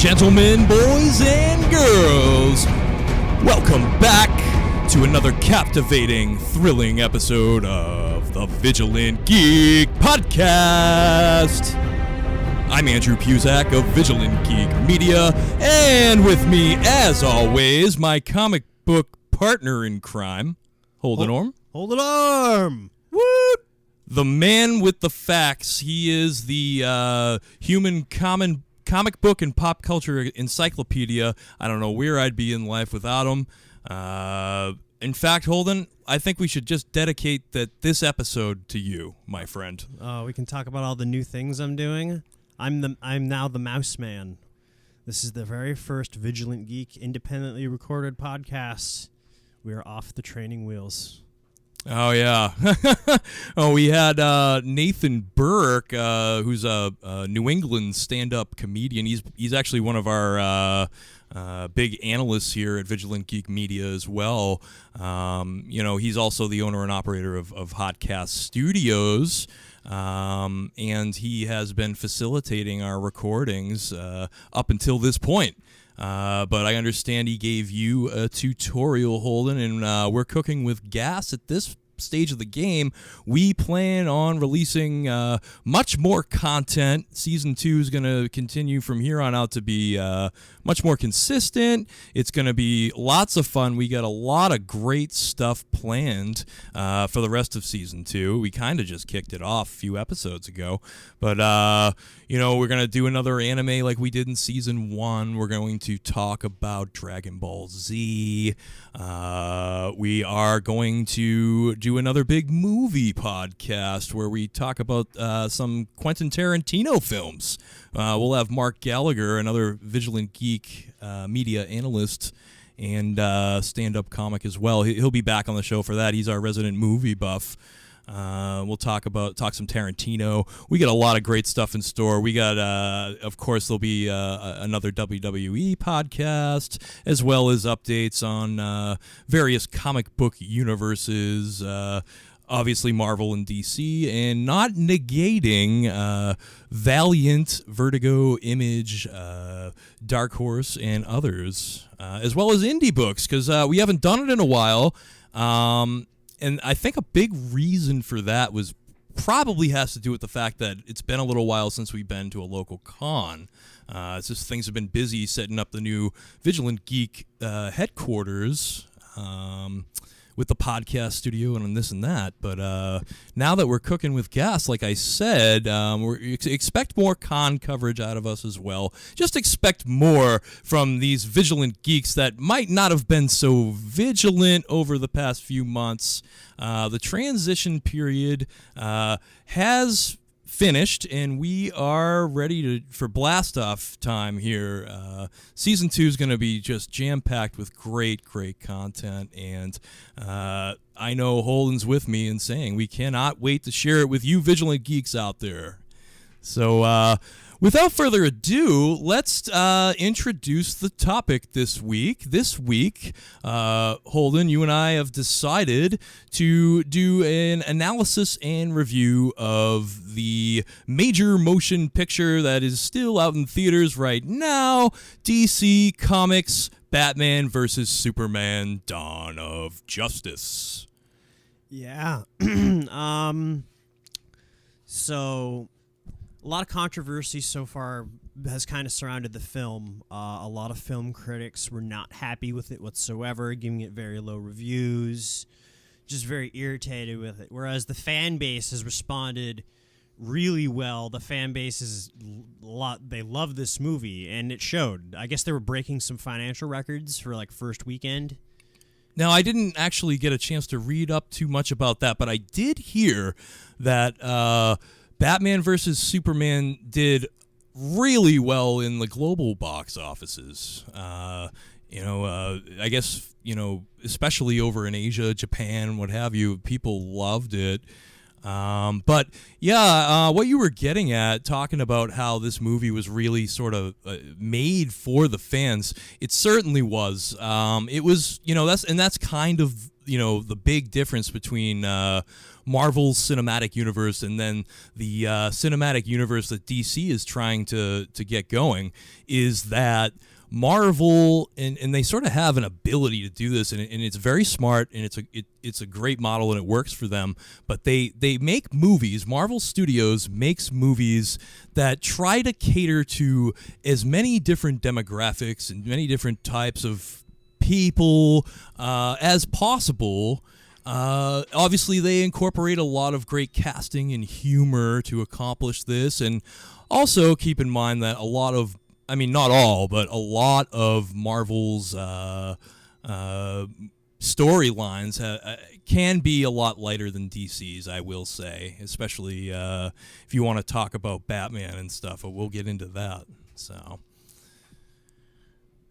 gentlemen, boys and girls, welcome back to another captivating, thrilling episode of the Vigilant Geek Podcast. I'm Andrew PUZAK of Vigilant Geek Media, and with me, as always, my comic book partner in crime, Holden Orme. Holden Orme! Woo! The man with the facts. He is the human comic book and pop culture encyclopedia. I don't know where I'd be in life without him. In fact, Holden, I think we should just dedicate this episode to you, my friend. We can talk about all the new things I'm doing. I'm now the Mouse Man. This is the very first Vigilant Geek independently recorded podcast. We are off the training wheels. Oh, yeah. We had Nathan Burke, who's a New England stand-up comedian. He's actually one of our big analysts here at Vigilant Geek Media as well. He's also the owner and operator of Hotcast Studios, and he has been facilitating our recordings up until this point. But I understand he gave you a tutorial, Holden, and we're cooking with gas at this stage of the game. We plan on releasing much more content. Season 2 is going to continue from here on out to be much more consistent. It's going to be lots of fun. We got a lot of great stuff planned for the rest of Season 2. We kind of just kicked it off a few episodes ago. But, we're going to do another anime like we did in Season 1. We're going to talk about Dragon Ball Z. We are going to do another big movie podcast where we talk about some Quentin Tarantino films. We'll have Mark Gallagher, another Vigilant Geek media analyst and stand-up comic as well. He'll be back on the show for that. He's our resident movie buff. We'll talk some Tarantino. We got a lot of great stuff in store. We got, of course, there'll be another WWE podcast, as well as updates on various comic book universes, obviously Marvel and DC, and not negating Valiant, Vertigo, Image, Dark Horse, and others, as well as indie books, because we haven't done it in a while. And I think a big reason for that probably has to do with the fact that it's been a little while since we've been to a local con. It's just things have been busy setting up the new Vigilant Geek headquarters with the podcast studio and this and that. But now that we're cooking with gas, like I said, expect more con coverage out of us as well. Just expect more from these Vigilant Geeks that might not have been so vigilant over the past few months. The transition period has finished, and we are ready for blast-off time here. Season 2 is going to be just jam-packed with great content, and I know Holden's with me in saying we cannot wait to share it with you Vigilant Geeks out there. So, without further ado, let's introduce the topic this week. This week, Holden, you and I have decided to do an analysis and review of the major motion picture that is still out in theaters right now, DC Comics Batman vs. Superman: Dawn of Justice. Yeah. So a lot of controversy so far has kind of surrounded the film. A lot of film critics were not happy with it whatsoever, giving it very low reviews, just very irritated with it. Whereas the fan base has responded really well. The fan base is they love this movie, and it showed. I guess they were breaking some financial records for first weekend. Now, I didn't actually get a chance to read up too much about that, but I did hear that Batman vs. Superman did really well in the global box offices. I guess, especially over in Asia, Japan, what have you, people loved it. But yeah, what you were getting at, talking about how this movie was really sort of made for the fans, it certainly was. It was, that's kind of the big difference between Marvel's cinematic universe and then the cinematic universe that DC is trying to get going is that Marvel, and they sort of have an ability to do this, and it's very smart, and it's a great model, and it works for them. But they make movies. Marvel Studios makes movies that try to cater to as many different demographics and many different types of people as possible. Obviously, they incorporate a lot of great casting and humor to accomplish this, and also keep in mind that not all, but a lot of Marvel's storylines can be a lot lighter than DC's, I will say, especially if you want to talk about Batman and stuff, but we'll get into that.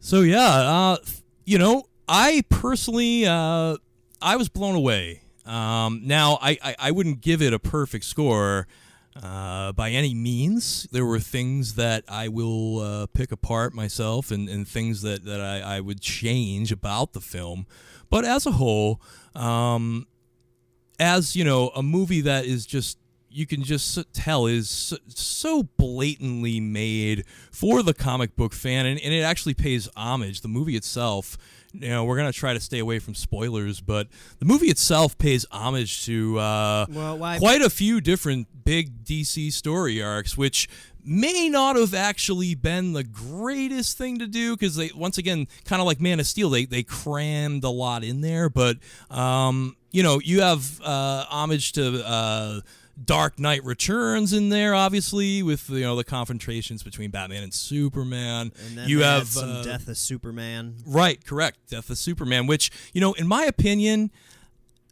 So yeah, I personally, I was blown away. Now, I wouldn't give it a perfect score by any means. There were things that I will pick apart myself and things that I would change about the film. But as a whole, as a movie that is just, you can just tell is so blatantly made for the comic book fan, and it actually pays homage. The movie itself, we're going to try to stay away from spoilers, but the movie itself pays homage to quite a few different big DC story arcs, which may not have actually been the greatest thing to do, because they, once again, kind of like Man of Steel, they crammed a lot in there, but you have homage to Dark Knight Returns in there, obviously, with the confrontations between Batman and Superman. And then you have some Death of Superman. Right, correct. Death of Superman, which, in my opinion,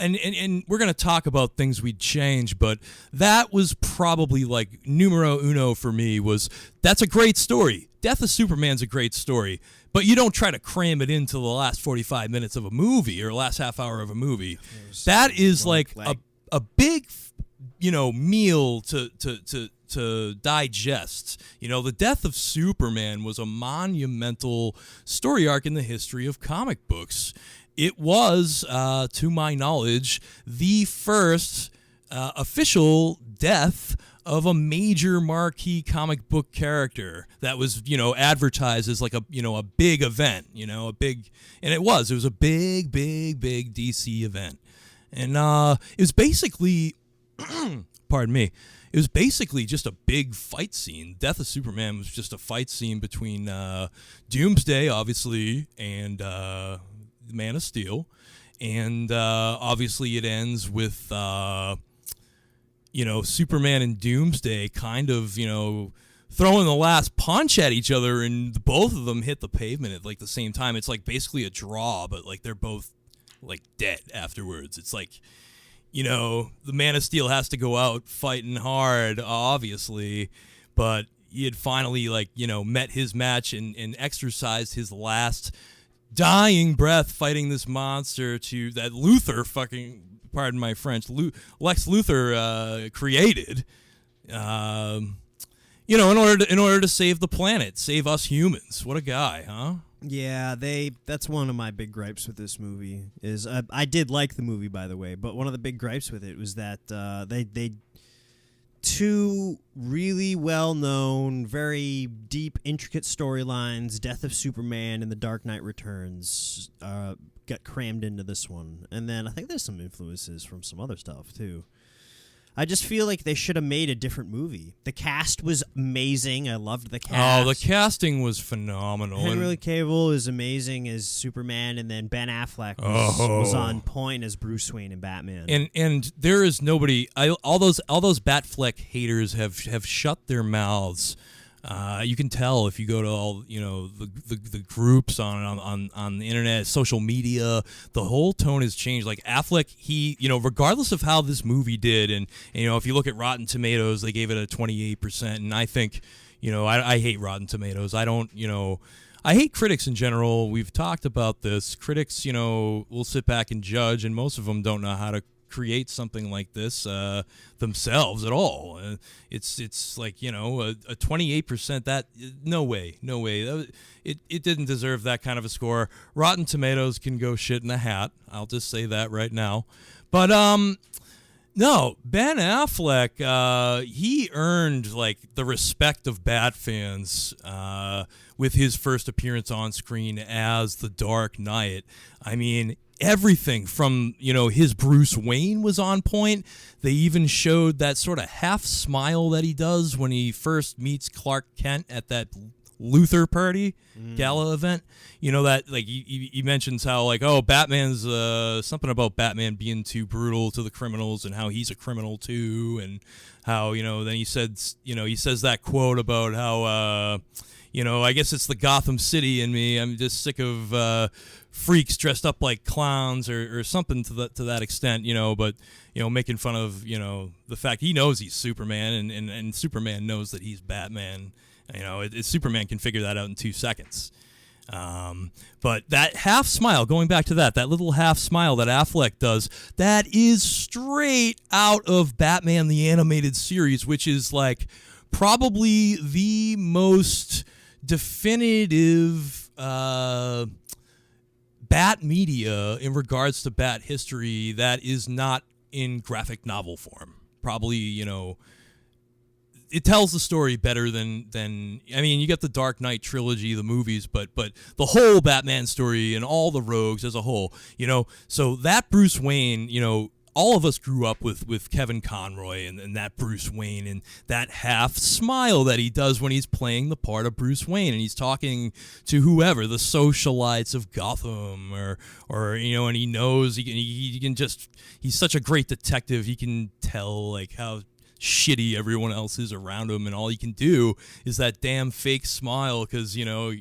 and we're going to talk about things we'd change, but that was probably like numero uno for me. That's a great story. Death of Superman's a great story, but you don't try to cram it into the last 45 minutes of a movie or last half hour of a movie. That is like a big meal to digest. The Death of Superman was a monumental story arc in the history of comic books. It was, to my knowledge, the first official death of a major marquee comic book character that was, advertised as like a big event, and it was a big DC event. And it was basically pardon me. It was basically just a big fight scene. Death of Superman was just a fight scene between Doomsday, obviously, and Man of Steel. And obviously it ends with, Superman and Doomsday kind of, throwing the last punch at each other, and both of them hit the pavement at like the same time. It's like basically a draw, but like they're both like dead afterwards. It's like, the Man of Steel has to go out fighting hard, obviously, but he had finally, met his match and exercised his last dying breath fighting this monster that Luthor pardon my French, Lex Luthor created, in order to save the planet, save us humans. What a guy, huh? Yeah, that's one of my big gripes with this movie. Is I did like the movie, by the way, but one of the big gripes with it was that they two really well-known, very deep, intricate storylines, Death of Superman and The Dark Knight Returns, got crammed into this one. And then I think there's some influences from some other stuff, too. I just feel like they should have made a different movie. The cast was amazing. I loved the cast. Oh, the casting was phenomenal. Henry Cavill is amazing as Superman, and then Ben Affleck was on point as Bruce Wayne and Batman. And there is nobody. All those Batfleck haters have shut their mouths. You can tell if you go to all the groups on the internet, social media. The whole tone has changed. Like Affleck, he regardless of how this movie did, and if you look at Rotten Tomatoes, they gave it a 28%, and I think I hate Rotten Tomatoes. I don't I hate critics in general. We've talked about this. Critics will sit back and judge, and most of them don't know how to create something like this themselves at all. It's like, you know, a 28%. That no way. It didn't deserve that kind of a score. Rotten Tomatoes can go shit in a hat. I'll just say that right now. But no, Ben Affleck, he earned like the respect of Bat fans with his first appearance on screen as the Dark Knight. I mean, everything from, you know, his Bruce Wayne was on point. They even showed that sort of half smile that he does when he first meets Clark Kent at that Luther party gala event. You know, that like he mentions how like, oh, Batman's something about Batman being too brutal to the criminals and how he's a criminal too, and how, you know, then he says that quote about how you know, I guess it's the Gotham City in me. I'm just sick of freaks dressed up like clowns or something to that extent, you know, but, you know, making fun of, you know, the fact he knows he's Superman and Superman knows that he's Batman. You know, Superman can figure that out in 2 seconds. But that half smile, going back to that little half smile that Affleck does, that is straight out of Batman the Animated Series, which is like probably the most definitive Bat media in regards to Bat history that is not in graphic novel form. Probably, you know, it tells the story better than I mean, you got the Dark Knight trilogy, the movies, but the whole Batman story and all the rogues as a whole, you know. So that Bruce Wayne, you know, all of us grew up with Kevin Conroy and that Bruce Wayne and that half smile that he does when he's playing the part of Bruce Wayne and he's talking to whoever, the socialites of Gotham or you know, and he knows he can just, he's such a great detective. He can tell like how shitty everyone else is around him, and all he can do is that damn fake smile because, you know,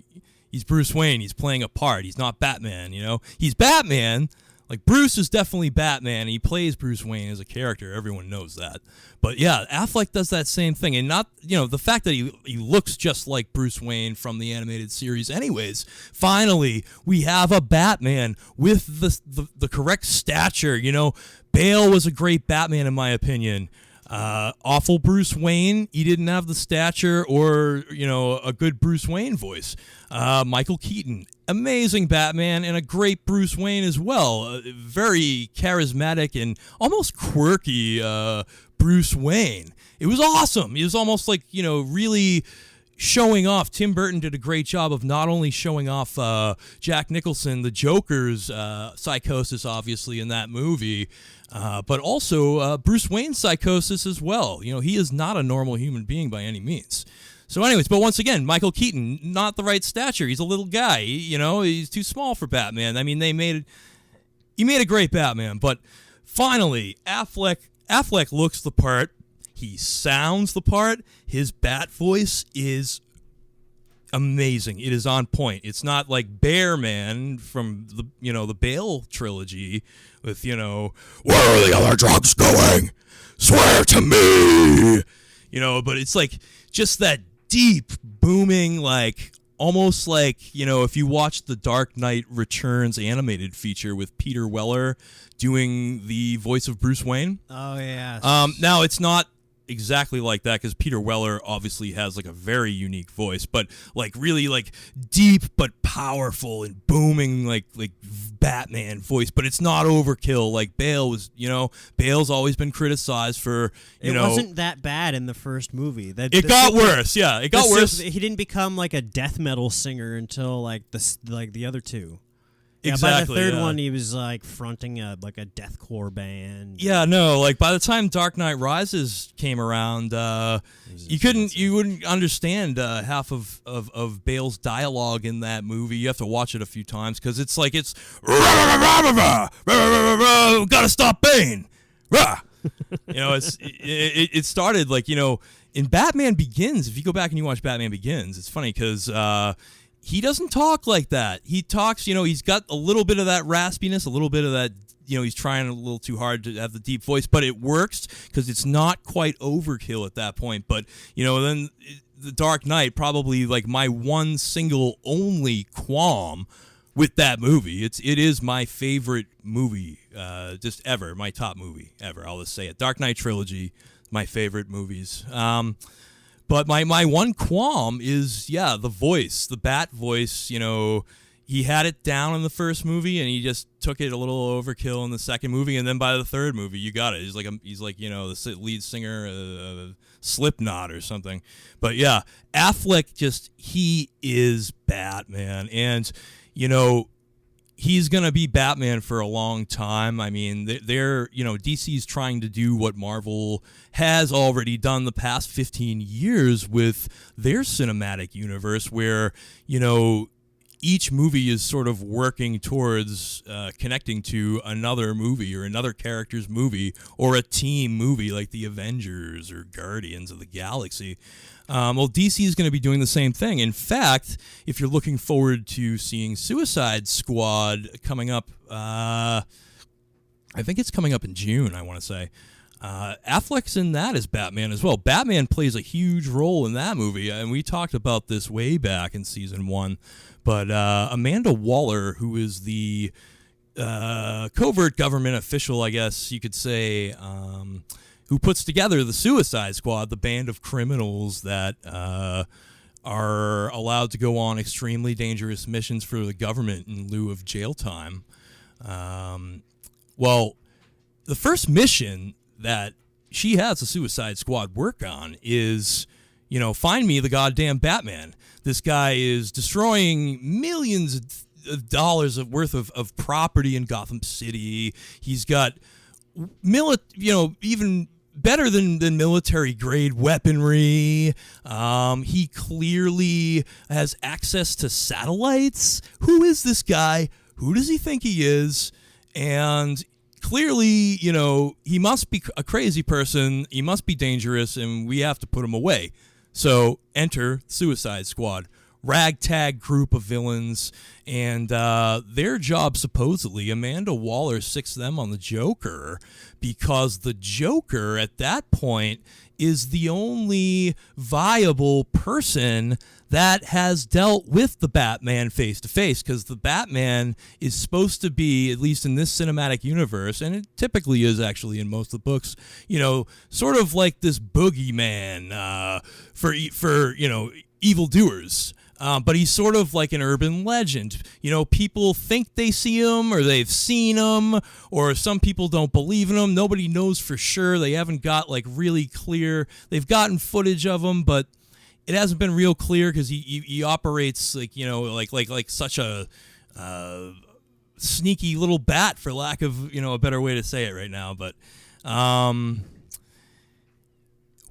he's Bruce Wayne. He's playing a part. He's not Batman, you know. He's Batman. Like, Bruce is definitely Batman, and he plays Bruce Wayne as a character. Everyone knows that. But, yeah, Affleck does that same thing. And not, you know, the fact that he looks just like Bruce Wayne from the animated series anyways. Finally, we have a Batman with the correct stature. You know, Bale was a great Batman, in my opinion. Awful Bruce Wayne, he didn't have the stature or, you know, a good Bruce Wayne voice. Michael Keaton, amazing Batman and a great Bruce Wayne as well. Very charismatic and almost quirky Bruce Wayne. It was awesome. He was almost like, you know, really showing off. Tim Burton did a great job of not only showing off Jack Nicholson, the Joker's psychosis, obviously, in that movie, but also Bruce Wayne's psychosis as well. You know, he is not a normal human being by any means. So anyways, but once again, Michael Keaton, not the right stature. He's a little guy. You know, he's too small for Batman. I mean, he made a great Batman, but finally, Affleck looks the part. He sounds the part. His Bat voice is amazing. It is on point. It's not like Bear Man from the Bale trilogy with, you know, where are the other drugs going? Swear to me. You know, but it's like just that deep, booming, like almost like, you know, if you watch the Dark Knight Returns animated feature with Peter Weller doing the voice of Bruce Wayne. Oh, yeah. Now, it's not exactly like that because Peter Weller obviously has like a very unique voice, but like really like deep but powerful and booming like Batman voice, but it's not overkill like Bale was. You know, Bale's always been criticized for, it wasn't that bad in the first movie. It got worse. Yeah, it got worse. He didn't become like a death metal singer until like the other two. Yeah, exactly, by the third one, he was like fronting a deathcore band. Yeah, no, like by the time Dark Knight Rises came around, you wouldn't understand half of Bale's dialogue in that movie. You have to watch it a few times because it's gotta stop Bane. You know, it started like, you know, in Batman Begins. If you go back and you watch Batman Begins, it's funny because he doesn't talk like that. He talks, you know, he's got a little bit of that raspiness, a little bit of that, you know, he's trying a little too hard to have the deep voice, but it works because it's not quite overkill at that point. But, you know, then the Dark Knight, probably like my one single only qualm with that movie. It is my favorite movie, just ever, my top movie ever. I'll just say it. Dark Knight trilogy, my favorite movies. But my one qualm is, the voice, the Bat voice. He had it down in the first movie, and he just took it a little overkill in the second movie, and then by the third movie, you got it. He's like the lead singer of Slipknot or something. But yeah, Affleck he is Batman, and he's gonna be Batman for a long time. I mean, DC's trying to do what Marvel has already done the past 15 years with their cinematic universe, where each movie is sort of working towards connecting to another movie or another character's movie or a team movie like the Avengers or Guardians of the Galaxy. Well, DC is going to be doing the same thing. In fact, if you're looking forward to seeing Suicide Squad coming up, I think it's coming up in June, I want to say. Affleck's in that as Batman as well. Batman plays a huge role in that movie, and we talked about this way back in season 1. But Amanda Waller, who is the covert government official, I guess you could say, who puts together the Suicide Squad, the band of criminals that are allowed to go on extremely dangerous missions for the government in lieu of jail time. Well, the first mission that she has the Suicide Squad work on is, find me the goddamn Batman. This guy is destroying millions of dollars worth of property in Gotham City. He's got even better than military grade weaponry. He clearly has access to satellites. Who is this guy? Who does he think he is? And clearly, he must be a crazy person. He must be dangerous, and we have to put him away. So enter Suicide Squad, ragtag group of villains, and their job, supposedly, Amanda Waller sicks them on the Joker, because the Joker at that point is the only viable person that has dealt with the Batman face to face, because the Batman is supposed to be, at least in this cinematic universe, and it typically is actually in most of the books, sort of like this boogeyman for evildoers. But he's sort of like an urban legend. People think they see him or they've seen him, or some people don't believe in him. Nobody knows for sure. They haven't got really clear. They've gotten footage of him, but it hasn't been real clear because he operates like such a sneaky little bat, for lack of a better way to say it right now. But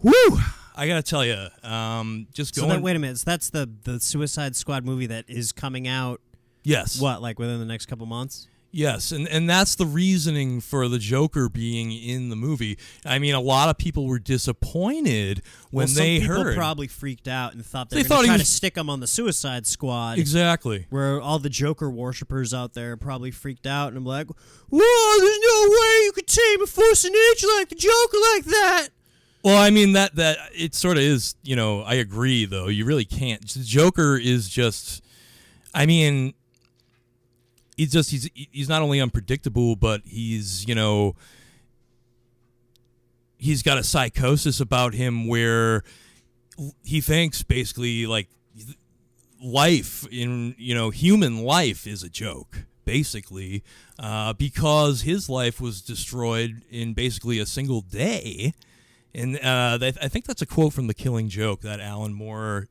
whoo! I gotta tell you, wait a minute. So that's the Suicide Squad movie that is coming out. Yes. What, within the next couple months? Yes, and that's the reasoning for the Joker being in the movie. I mean, a lot of people were disappointed when they heard. Some people probably freaked out and thought they were going to try to stick him on the Suicide Squad. Exactly. Where all the Joker worshippers out there probably freaked out and I'm like, whoa, there's no way you could tame a force of nature like the Joker like that. Well, I mean, that it sort of is, I agree, though. You really can't. The Joker is just, I mean, he's not only unpredictable, but he's got a psychosis about him where he thinks basically life human life is a joke, basically, because his life was destroyed in basically a single day. And I think that's a quote from The Killing Joke, that Alan Moore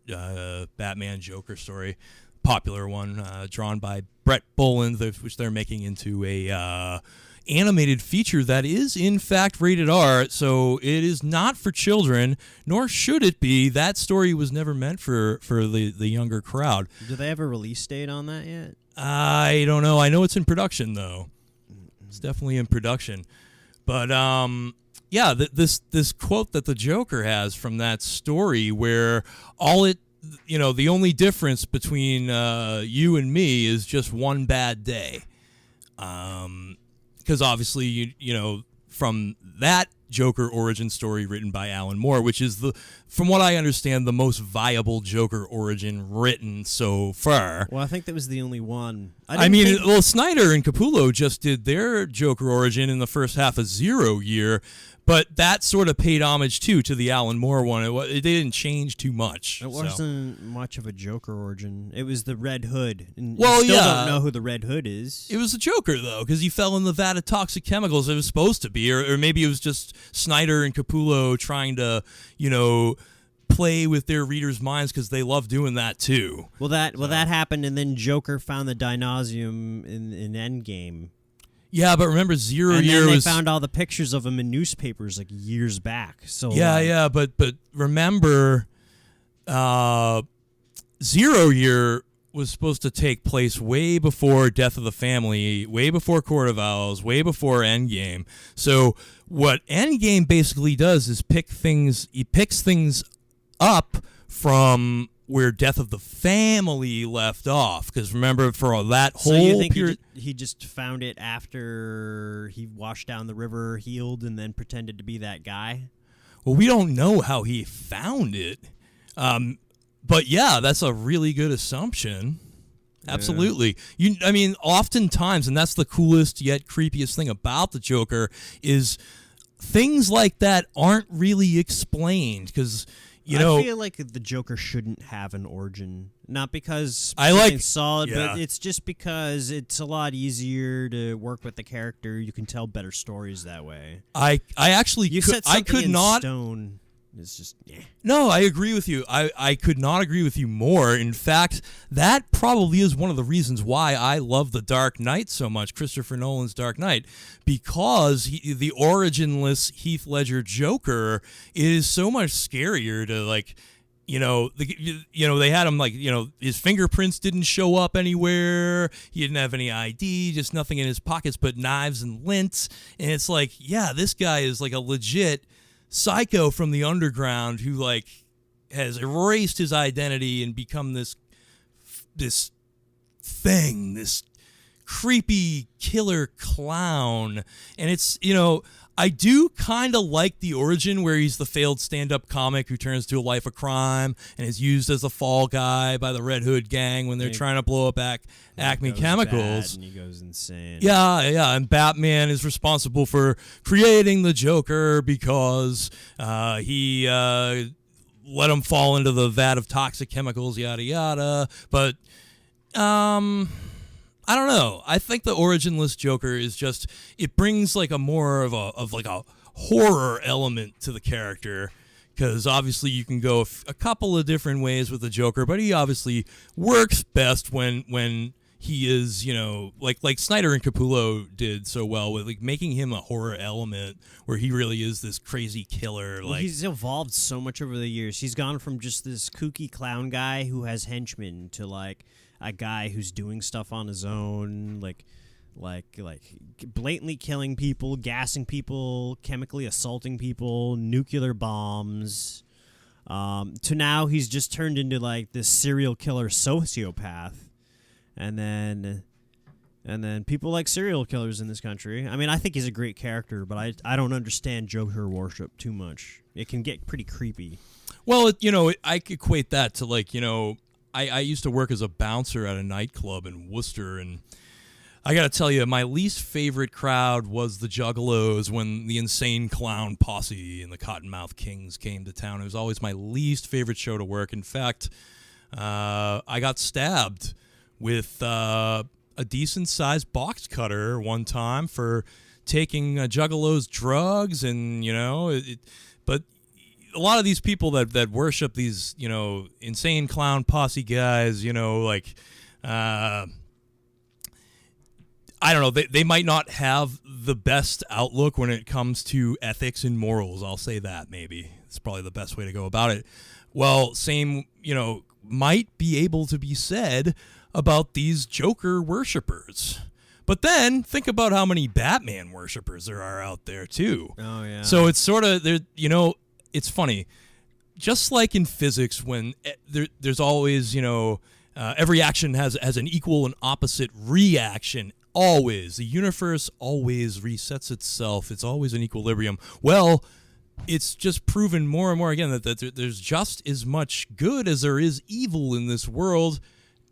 Batman Joker story, popular one, drawn by Brett Boland, which they're making into a animated feature that is, in fact, rated R. So it is not for children, nor should it be. That story was never meant for the younger crowd. Do they have a release date on that yet? I don't know. I know it's in production, though. It's definitely in production. But yeah, this quote that the Joker has from that story, where the only difference between you and me is just one bad day, because obviously from that Joker origin story written by Alan Moore, which is from what I understand, the most viable Joker origin written so far. Well, I think that was the only one I mean, well, Snyder and Capullo just did their Joker origin in the first half of Zero Year, but that sort of paid homage, too, to the Alan Moore one. They didn't change too much. It wasn't much of a Joker origin. It was the Red Hood. And well, you still don't know who the Red Hood is. It was the Joker, though, because he fell in the vat of toxic chemicals. It was supposed to be. Or maybe it was just Snyder and Capullo trying to, play with their readers' minds because they love doing that too. Well, that happened, and then Joker found the Dynasium in Endgame. Yeah, but remember, Zero Year and then they was found all the pictures of him in newspapers like years back. So yeah, but remember, Zero Year was supposed to take place way before Death of the Family, way before Court of Owls, way before Endgame. So what Endgame basically does is he picks things up from where Death of the Family left off. Because remember, for that whole so you think period, he just found it after he washed down the river, healed, and then pretended to be that guy? Well, we don't know how he found it. But yeah, that's a really good assumption. Absolutely. Yeah. Oftentimes, and that's the coolest yet creepiest thing about the Joker, is things like that aren't really explained because I feel like the Joker shouldn't have an origin, not because it's solid, but it's just because it's a lot easier to work with the character. You can tell better stories that way. I could not. Stone. It's just No, I agree with you. I could not agree with you more. In fact, that probably is one of the reasons why I love The Dark Knight so much, Christopher Nolan's Dark Knight, because the originless Heath Ledger Joker is so much scarier to they had him his fingerprints didn't show up anywhere. He didn't have any ID, just nothing in his pockets but knives and lint. And it's like, yeah, this guy is like a legit psycho from the underground who has erased his identity and become this thing, this creepy killer clown. And it's, I do kind of like the origin where he's the failed stand-up comic who turns to a life of crime and is used as a fall guy by the Red Hood gang when they're trying to blow up Acme Chemicals. And he goes insane. Yeah, and Batman is responsible for creating the Joker because he let him fall into the vat of toxic chemicals, yada yada. But I don't know. I think the originless Joker is just, it brings a more of a horror element to the character, because obviously you can go a couple of different ways with the Joker, but he obviously works best when he is, like Snyder and Capullo did so well with making him a horror element where he really is this crazy killer. Well, he's evolved so much over the years. He's gone from just this kooky clown guy who has henchmen to a guy who's doing stuff on his own, like blatantly killing people, gassing people, chemically assaulting people, nuclear bombs. To now he's just turned into this serial killer sociopath, and then people like serial killers in this country. I mean, I think he's a great character, but I don't understand Joker worship too much. It can get pretty creepy. Well, I equate that to I used to work as a bouncer at a nightclub in Worcester, and I got to tell you, my least favorite crowd was the Juggalos when the Insane Clown Posse and the Cottonmouth Kings came to town. It was always my least favorite show to work. In fact, I got stabbed with a decent-sized box cutter one time for taking Juggalos' drugs, and, but a lot of these people that worship these, insane clown posse guys, I don't know, they might not have the best outlook when it comes to ethics and morals. I'll say that, maybe. It's probably the best way to go about it. Well, same, might be able to be said about these Joker worshipers. But then think about how many Batman worshipers there are out there, too. Oh, yeah. So it's sort of, it's funny, just like in physics, when there's always, every action has an equal and opposite reaction. Always. The universe always resets itself. It's always in equilibrium. Well, it's just proven more and more again that there's just as much good as there is evil in this world,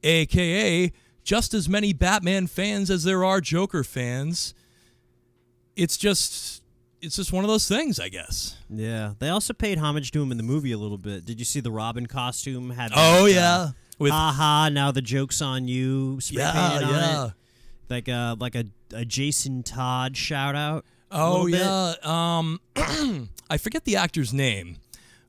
a.k.a. just as many Batman fans as there are Joker fans. It's just one of those things, I guess. Yeah. They also paid homage to him in the movie a little bit. Did you see the Robin costume? Had Oh, yeah. With ha, now the joke's on you. Spray painted on it. Like a Jason Todd shout out. Oh, yeah. I forget the actor's name,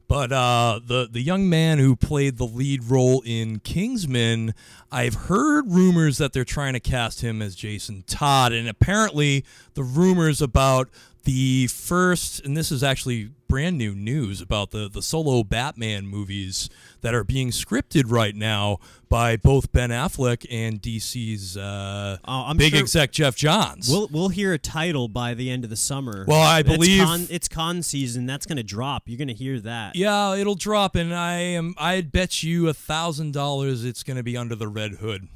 but the young man who played the lead role in Kingsman, I've heard rumors that they're trying to cast him as Jason Todd, and apparently the rumors about the first, and this is actually brand new news, about the solo Batman movies that are being scripted right now by both Ben Affleck and DC's big exec Jeff Johns. We'll hear a title by the end of the summer. Well, I believe it's con season. That's going to drop. You're going to hear that. Yeah, it'll drop, and I'd bet you $1,000 it's going to be Under the Red Hood.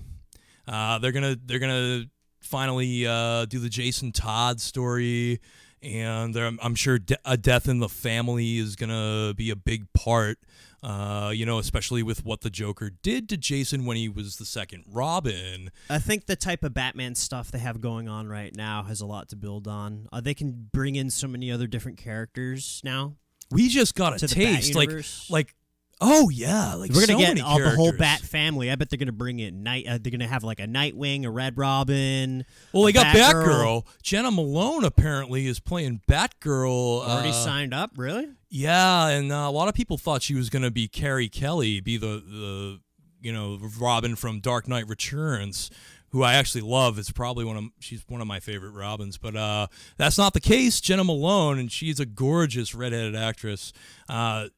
They're gonna finally do the Jason Todd story. And I'm sure a death in the family is going to be a big part, especially with what the Joker did to Jason when he was the second Robin. I think the type of Batman stuff they have going on right now has a lot to build on. They can bring in so many other different characters now. We just got a taste. Like, oh, yeah. Like, we're going to get the whole Bat family. I bet they're going to bring in they're going to have like a Nightwing, a Red Robin. Well, they got Batgirl. Jenna Malone apparently is playing Batgirl. Already signed up, really? Yeah, and a lot of people thought she was going to be Carrie Kelly, be the Robin from Dark Knight Returns, who I actually love. She's one of my favorite Robins, but that's not the case. Jenna Malone, and she's a gorgeous redheaded actress.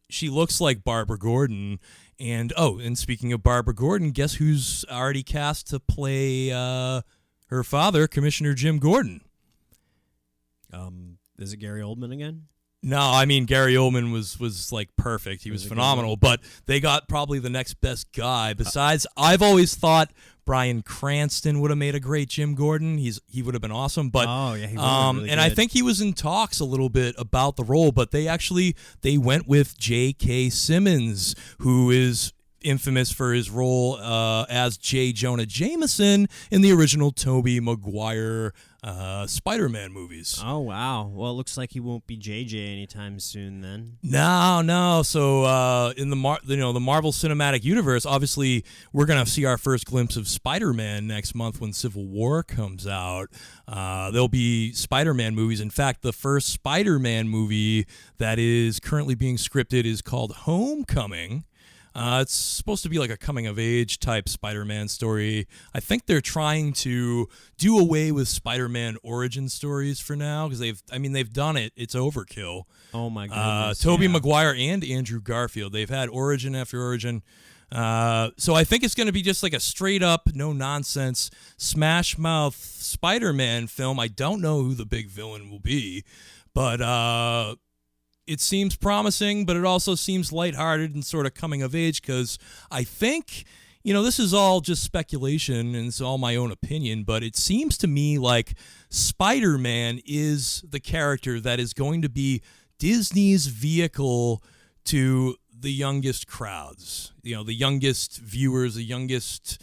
She looks like Barbara Gordon. And speaking of Barbara Gordon, guess who's already cast to play her father, Commissioner Jim Gordon? Is it Gary Oldman again? No, I mean, Gary Oldman was like perfect. He was phenomenal, but they got probably the next best guy. Besides, I've always thought Bryan Cranston would have made a great Jim Gordon. He would have been awesome, but he really and I think he was in talks a little bit about the role, but they went with J.K. Simmons, who is infamous for his role as J. Jonah Jameson in the original Tobey Maguire Spider-Man movies. Oh, wow. Well, it looks like he won't be JJ anytime soon then. No. So in the Marvel Cinematic Universe, obviously we're going to see our first glimpse of Spider-Man next month when Civil War comes out. There'll be Spider-Man movies. In fact, the first Spider-Man movie that is currently being scripted is called Homecoming. It's supposed to be like a coming-of-age type Spider-Man story. I think they're trying to do away with Spider-Man origin stories for now because they've done it. It's overkill. Oh my goodness! Tobey Maguire and Andrew Garfield. They've had origin after origin. So I think it's going to be just like a straight-up, no-nonsense, smash-mouth Spider-Man film. I don't know who the big villain will be, but it seems promising, but it also seems lighthearted and sort of coming of age because I think, this is all just speculation and it's all my own opinion, but it seems to me like Spider-Man is the character that is going to be Disney's vehicle to the youngest crowds, the youngest viewers, the youngest...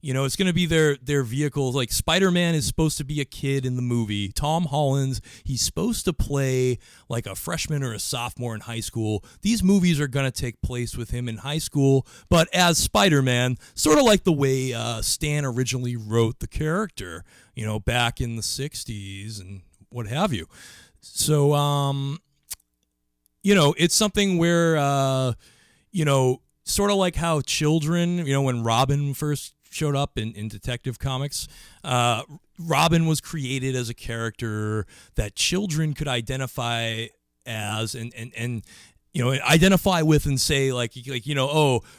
it's going to be their vehicle. Like Spider-Man is supposed to be a kid in the movie. Tom Holland, he's supposed to play like a freshman or a sophomore in high school. These movies are going to take place with him in high school, but as Spider-Man, sort of like the way Stan originally wrote the character, back in the 60s and what have you. So, it's something where, sort of like how children, when Robin first showed up in Detective Comics. Robin was created as a character that children could identify as and identify with and say like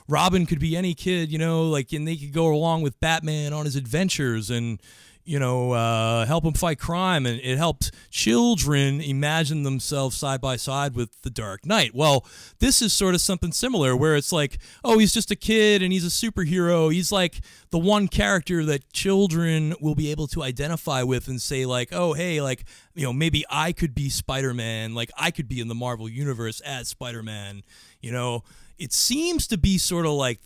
Robin could be any kid, and they could go along with Batman on his adventures and help him fight crime, and it helped children imagine themselves side by side with the Dark Knight. Well, this is sort of something similar where it's like, he's just a kid and he's a superhero. He's like the one character that children will be able to identify with and say like, hey, like, maybe I could be Spider-Man, like I could be in the Marvel Universe as Spider-Man. It seems to be sort of like,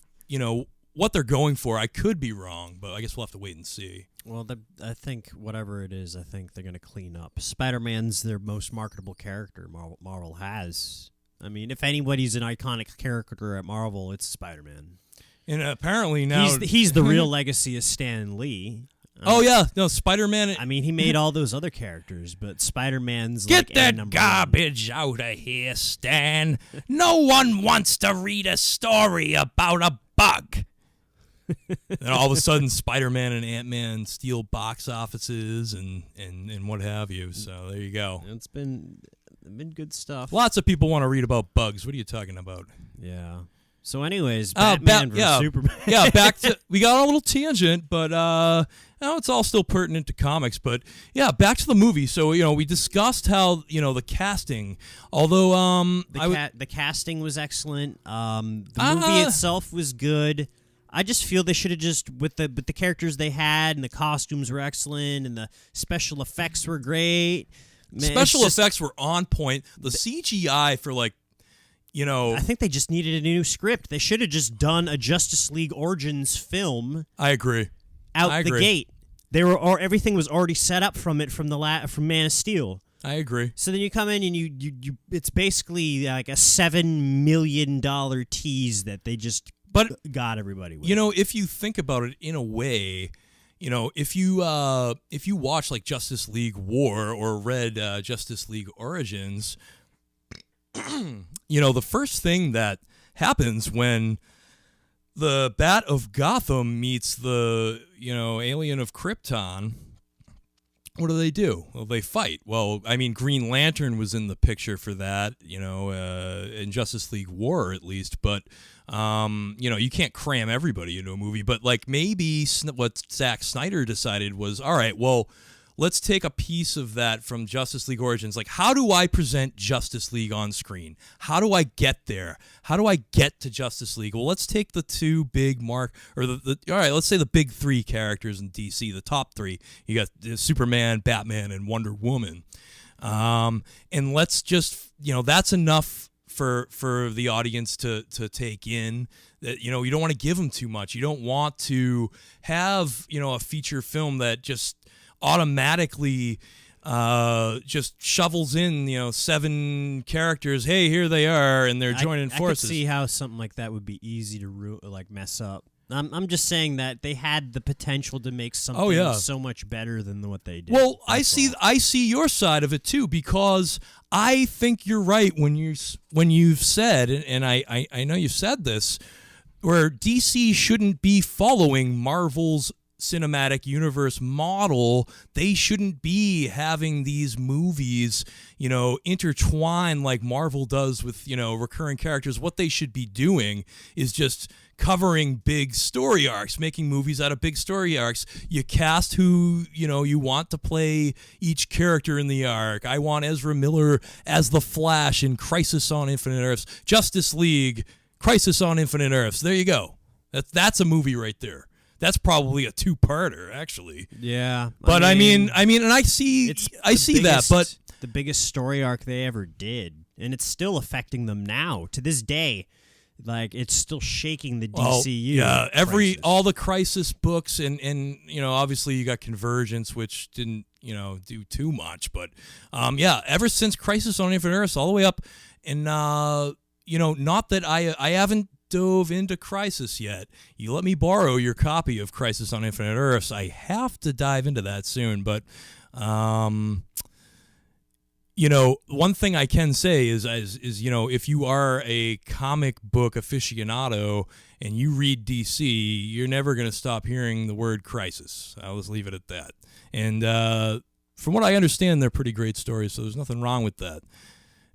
what they're going for. I could be wrong, but I guess we'll have to wait and see. Well, I think whatever it is, I think they're going to clean up. Spider-Man's their most marketable character Marvel has. I mean, if anybody's an iconic character at Marvel, it's Spider-Man. And apparently now... He's the real legacy of Stan Lee. Oh, yeah. No, Spider-Man... I mean, he made all those other characters, but Spider-Man's Get like that garbage out of here, Stan. No one wants to read a story about a bug. And all of a sudden, Spider-Man and Ant-Man steal box offices and what have you. So there you go. It's been good stuff. Lots of people want to read about bugs. What are you talking about? Yeah. So anyways, Batman versus Superman. Yeah, back to... We got on a little tangent, but it's all still pertinent to comics. But, yeah, back to the movie. So, we discussed how, the casting, although... the casting was excellent. The movie itself was good. I just feel they should have just, with the characters they had, and the costumes were excellent, and the special effects were great. Man, special effects were on point. The CGI for, I think they just needed a new script. They should have just done a Justice League Origins film. I agree. Out the gate. Everything was already set up from Man of Steel. I agree. So then you come in and you it's basically like a $7 million tease that they just got everybody with. If you think about it in a way, if you watch like Justice League War or read Justice League Origins, the first thing that happens when the Bat of Gotham meets the, alien of Krypton, what do? Well, they fight. Well, I mean, Green Lantern was in the picture for that, in Justice League War at least, but, you can't cram everybody into a movie, but maybe what Zack Snyder decided was, all right, well, let's take a piece of that from Justice League Origins. How do I present Justice League on screen? How do I get there? How do I get to Justice League? Well, let's take the two big all right, let's say the big three characters in DC, the top three. You got Superman, Batman, and Wonder Woman. And let's just, that's enough for the audience to take in. That you don't want to give them too much. You don't want to have, a feature film that just automatically just shovels in 7 characters. Hey, here they are, and they're joining forces. I could see how something like that would be easy to mess up. I'm just saying that they had the potential to make something so much better than what they did. Well, I see your side of it too, because I think you're right when you've said, and I know you've said this, where DC shouldn't be following Marvel's cinematic universe model. They shouldn't be having these movies, intertwine like Marvel does with, recurring characters. What they should be doing is just covering big story arcs, making movies out of big story arcs. You cast who, you want to play each character in the arc. I want Ezra Miller as the Flash in Crisis on Infinite Earths. Justice League, Crisis on Infinite Earths. There you go. That's a movie right there. That's probably a 2-parter, actually. Yeah, but I mean, and I see that, but the biggest story arc they ever did, and it's still affecting them now to this day. It's still shaking the DCU. Yeah, all the Crisis books, and obviously you got Convergence, which didn't do too much, but ever since Crisis on Infinite Earths, all the way up, and not that I haven't dove into Crisis yet. You let me borrow your copy of Crisis on Infinite Earths. I have to dive into that soon, but one thing I can say is if you are a comic book aficionado and you read DC, you're never going to stop hearing the word Crisis. I'll just leave it at that. And from what I understand, they're pretty great stories, so there's nothing wrong with that.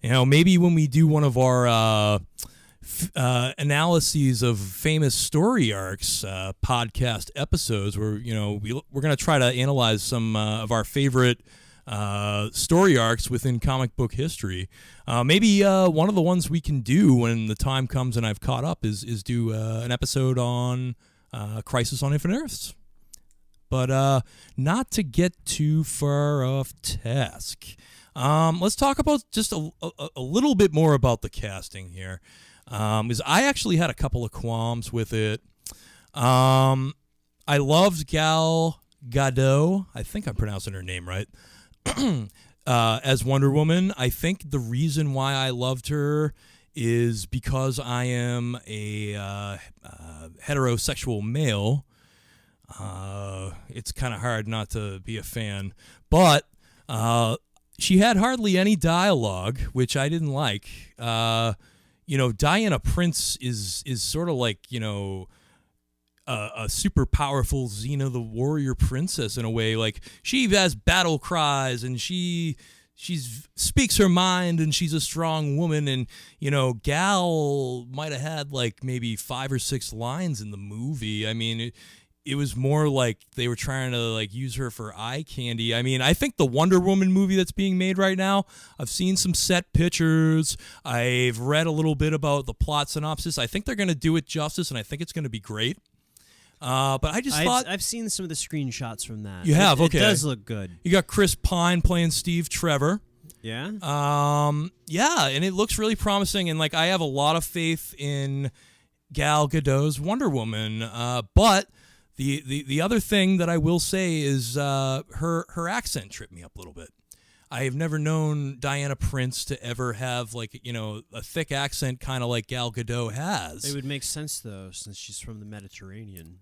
Maybe when we do one of our analyses of famous story arcs podcast episodes, where we're going to try to analyze some of our favorite story arcs within comic book history. Maybe one of the ones we can do when the time comes and I've caught up is do an episode on Crisis on Infinite Earths. But not to get too far off task, let's talk about just a little bit more about the casting here. Because I actually had a couple of qualms with it. I loved Gal Gadot. I think I'm pronouncing her name right. As Wonder Woman. I think the reason why I loved her is because I am a heterosexual male. It's kind of hard not to be a fan. But she had hardly any dialogue, which I didn't like. Diana Prince is sort of like, a super powerful Xena the warrior princess in a way. Like, she has battle cries and she speaks her mind and she's a strong woman. And, Gal might have had like maybe 5 or 6 lines in the movie. I mean, it was more like they were trying to like use her for eye candy. I mean, I think the Wonder Woman movie that's being made right now, I've seen some set pictures. I've read a little bit about the plot synopsis. I think they're going to do it justice, and I think it's going to be great. But I just thought... I've seen some of the screenshots from that. You have? Okay. It does look good. You got Chris Pine playing Steve Trevor. Yeah? Yeah, and it looks really promising, and like I have a lot of faith in Gal Gadot's Wonder Woman. But the other thing that I will say is her accent tripped me up a little bit. I have never known Diana Prince to ever have like, a thick accent kind of like Gal Gadot has. It would make sense though, since she's from the Mediterranean.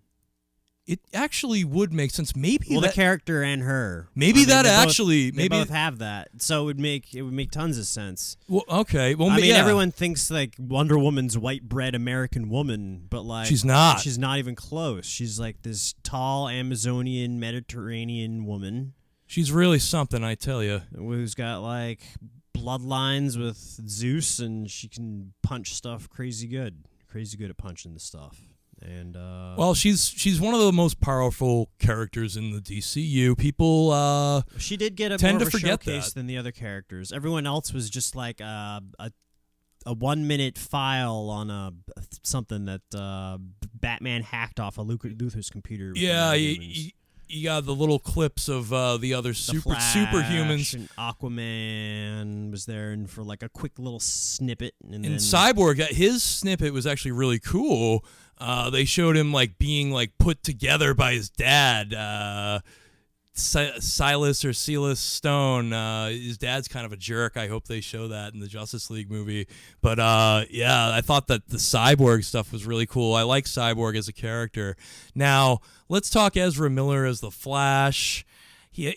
It actually would make sense. Maybe the character and her. Maybe they both have that, so it would make tons of sense. Well, okay. Well, everyone thinks like Wonder Woman's white bread American woman, but like she's not. She's not even close. She's like this tall Amazonian Mediterranean woman. She's really something, I tell you. Who's got like bloodlines with Zeus, and she can punch stuff crazy good at punching the stuff. And well, she's one of the most powerful characters in the DCU. People she did get a tend more to of a forget showcase than the other characters. Everyone else was just like a 1-minute file on something that Batman hacked off a Luthor's computer. Yeah, you got the little clips of the other superhumans. And Aquaman was there and for like a quick little snippet. And then Cyborg, his snippet was actually really cool. They showed him like being like put together by his dad, Silas Stone. His dad's kind of a jerk. I hope they show that in the Justice League movie. But yeah, I thought that the Cyborg stuff was really cool. I like Cyborg as a character. Now let's talk Ezra Miller as the Flash. They're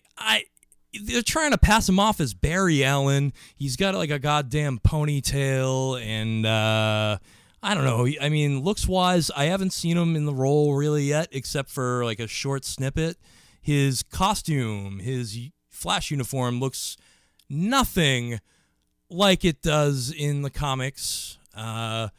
trying to pass him off as Barry Allen. He's got like a goddamn ponytail and. I don't know. I mean, looks-wise, I haven't seen him in the role really yet, except for like a short snippet. His costume, his Flash uniform looks nothing like it does in the comics. I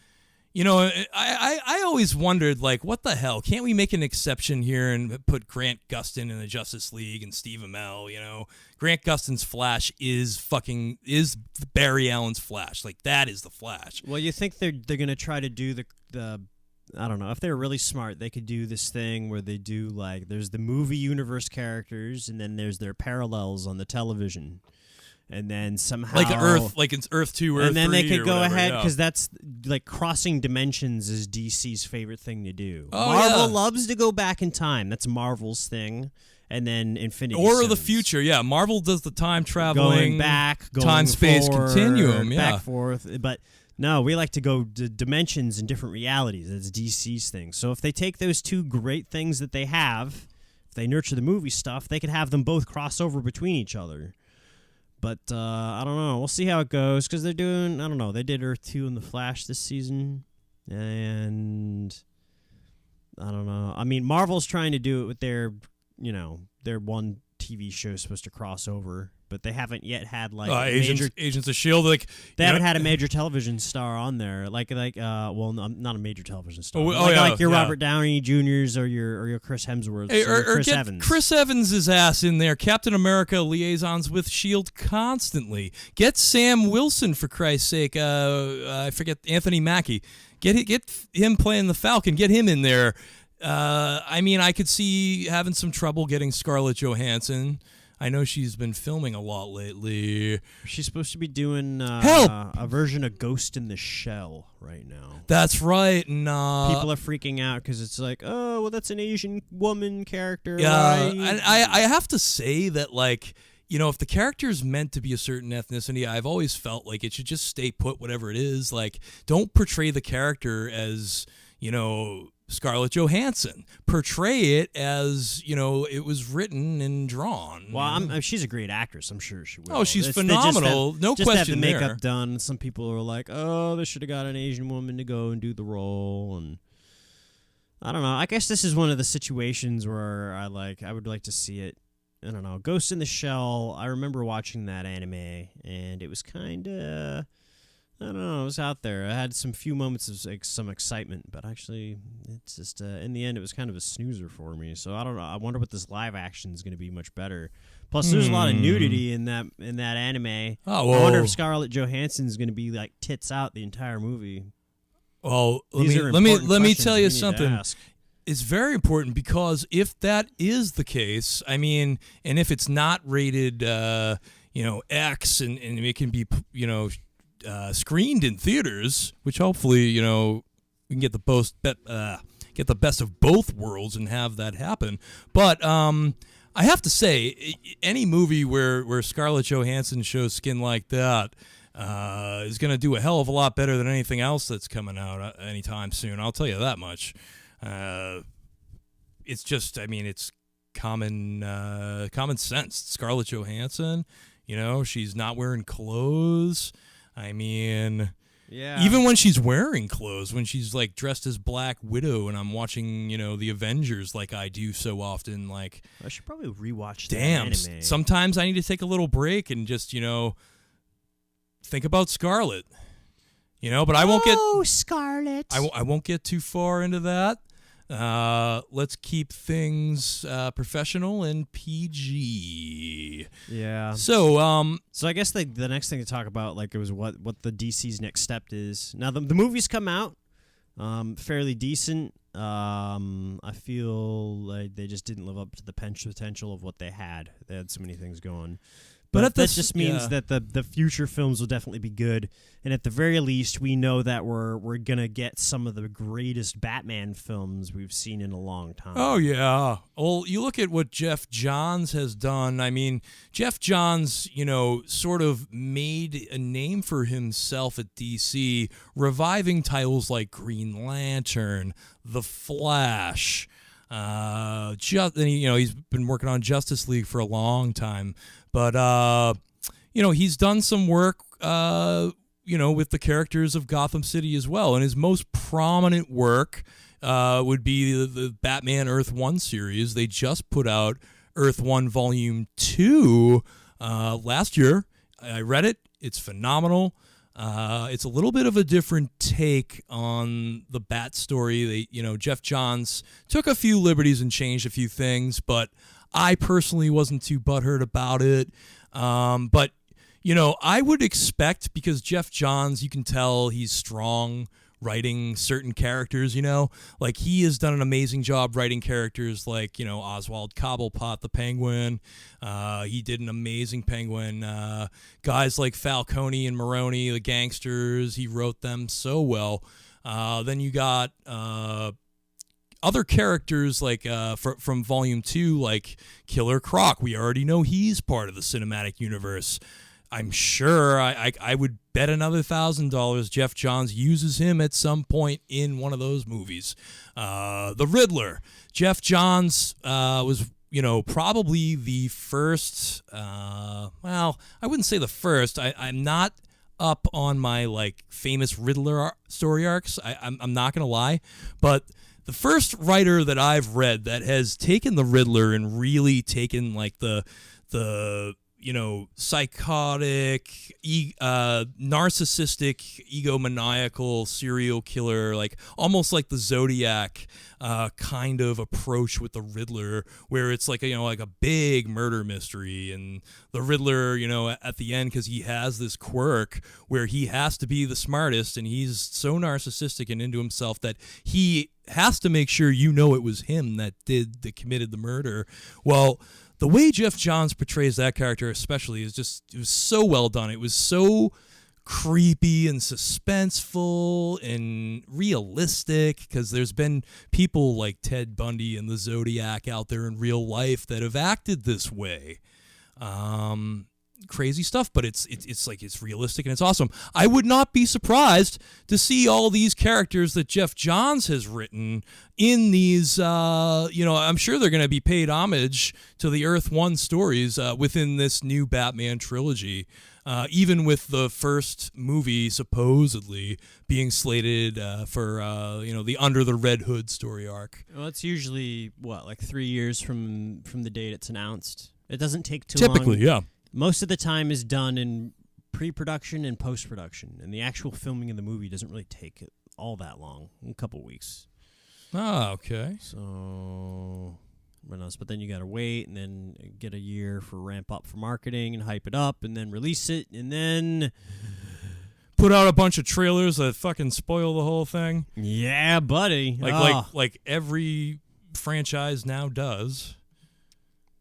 always wondered, like, what the hell? Can't we make an exception here and put Grant Gustin in the Justice League and Steve Amell? Grant Gustin's Flash is Barry Allen's Flash. Like, that is the Flash. Well, you think they're gonna try to do the I don't know, if they're really smart, they could do this thing where they do like there's the movie universe characters and then there's their parallels on the television. And then somehow it's Earth 2 or Earth 3. And then they could go whatever, ahead, yeah. because that's like crossing dimensions is DC's favorite thing to do. Oh, Marvel yeah. loves to go back in time. That's Marvel's thing. And then Infinity Or Stones. the future, yeah. Marvel does the time traveling, going back, going time-space forward, continuum, yeah. back forth. But no, we like to go to dimensions and different realities. That's DC's thing. So if they take those two great things that they have, if they nurture the movie stuff, they could have them both cross over between each other. But I don't know. We'll see how it goes because they're doing, I don't know, they did Earth 2 and The Flash this season. And I don't know. I mean, Marvel's trying to do it with their one TV show supposed to cross over. But they haven't yet had like Agents of S.H.I.E.L.D. Like they haven't had a major television not a major television star. Like your Robert Downey Jr.'s or your Chris Hemsworth or Chris get Evans. Chris Evans' ass in there. Captain America liaisons with S.H.I.E.L.D. constantly. Get Sam Wilson for Christ's sake. I forget Anthony Mackie. Get him playing the Falcon. Get him in there. I mean, I could see having some trouble getting Scarlett Johansson. I know she's been filming a lot lately. She's supposed to be doing Help! a version of Ghost in the Shell right now. That's right. And, people are freaking out because it's like, oh, well, that's an Asian woman character. yeah, Right? and I have to say that, like, you know, if the character is meant to be a certain ethnicity, I've always felt like it should just stay put, whatever it is. Like, don't portray the character as, you know, Scarlett Johansson. Portray it as, you know, it was written and drawn. Well, she's a great actress. I'm sure she will. Oh, she's They phenomenal. No just question have the there. makeup done. Some people are like, oh, they should have got an Asian woman to go and do the role. And I don't know. I guess this is one of the situations where I would like to see it. I don't know. Ghost in the Shell, I remember watching that anime, and it was kind of, I don't know, it was out there. I had some few moments of some excitement, but actually, it's just, in the end, it was kind of a snoozer for me. So I don't know. I wonder what this live action is going to be much better. Plus, there's a lot of nudity in that anime. Oh, well. I wonder if Scarlett Johansson is going to be like tits out the entire movie. Well, These are let me important tell you questions we need to something. ask. It's very important because if that is the case, I mean, and if it's not rated, you know, X, and it can be, you know, screened in theaters, which hopefully, you know, we can get the best of both worlds and have that happen. But I have to say, any movie where Scarlett Johansson shows skin like that is going to do a hell of a lot better than anything else that's coming out anytime soon. I'll tell you that much. It's just, I mean, it's common sense. Scarlett Johansson, you know, she's not wearing clothes. I mean, Yeah. even when she's wearing clothes, when she's like dressed as Black Widow, and I'm watching, you know, the Avengers like I do so often, like, I should probably rewatch damn, that anime. sometimes I need to take a little break and just, you know, think about Scarlett. You know, but I won't get. Oh, Scarlett. I won't get too far into that. Let's keep things professional and PG. Yeah. So, So I guess the next thing to talk about, like, it was what the DC's next step is. Now the movies come out, fairly decent. I feel like they just didn't live up to the potential of what they had. They had so many things going. But that just means that the future films will definitely be good, and at the very least, we know that we're gonna get some of the greatest Batman films we've seen in a long time. oh yeah. Well, you look at what Jeff Johns has done. I mean, Jeff Johns, you know, sort of made a name for himself at DC, reviving titles like Green Lantern, The Flash. And you know, he's been working on Justice League for a long time. But, you know, he's done some work, you know, with the characters of Gotham City as well. And his most prominent work would be the Batman Earth 1 series. They just put out Earth 1 Volume 2 last year. I read it. It's phenomenal. It's a little bit of a different take on the Bat story. You know, Jeff Johns took a few liberties and changed a few things, but I personally wasn't too butthurt about it. But, you know, I would expect, because Jeff Johns, you can tell he's strong writing certain characters, you know, like he has done an amazing job writing characters like, you know, Oswald Cobblepot, the Penguin. He did an amazing Penguin. Guys like Falcone and Maroni, the gangsters, he wrote them so well. Then you got other characters like from Volume 2, like Killer Croc. We already know he's part of the cinematic universe. I'm sure I would bet another $1,000 Jeff Johns uses him at some point in one of those movies. The Riddler. Jeff Johns was, you know, probably the first, well, I wouldn't say the first. I'm not up on my, like, famous Riddler story arcs. I'm not going to lie. But the first writer that I've read that has taken the Riddler and really taken, like, the you know, psychotic, narcissistic, egomaniacal serial killer, like almost like the Zodiac kind of approach with the Riddler, where it's like, you know, like a big murder mystery, and the Riddler, you know, at the end, because he has this quirk where he has to be the smartest, and he's so narcissistic and into himself that he has to make sure you know it was him that committed the murder. Well, the way Jeff Johns portrays that character especially is it was so well done. It was so creepy and suspenseful and realistic, because there's been people like Ted Bundy and the Zodiac out there in real life that have acted this way. Crazy stuff, but it's realistic and it's awesome. I would not be surprised to see all these characters that Jeff Johns has written in these, I'm sure they're going to be paid homage to the Earth One stories within this new Batman trilogy, even with the first movie supposedly being slated for the Under the Red Hood story arc. Well, it's usually, like 3 years from the date it's announced. It doesn't take too long. Typically, yeah. Most of the time is done in pre-production and post-production, and the actual filming of the movie doesn't really take all that long, a couple weeks. Oh, okay. So, but then you got to wait and then get a year for ramp up for marketing and hype it up and then release it and then put out a bunch of trailers that fucking spoil the whole thing. Yeah, buddy. Like every franchise now does.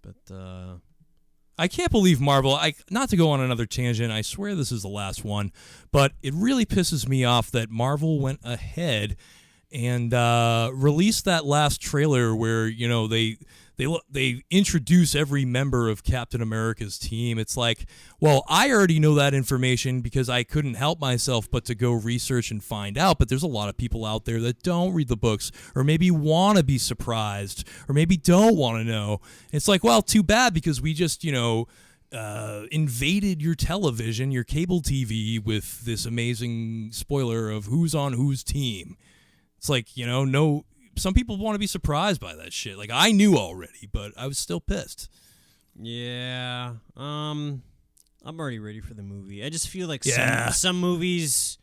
But I can't believe Marvel, not to go on another tangent, I swear this is the last one, but it really pisses me off that Marvel went ahead and released that last trailer where, they introduce every member of Captain America's team. It's like, well, I already know that information because I couldn't help myself but to go research and find out. But there's a lot of people out there that don't read the books or maybe want to be surprised or maybe don't want to know. It's like, well, too bad, because we just, invaded your television, your cable TV, with this amazing spoiler of who's on whose team. It's like, no. Some people want to be surprised by that shit. Like, I knew already, but I was still pissed. Yeah. I'm already ready for the movie. I just feel like Yeah. some movies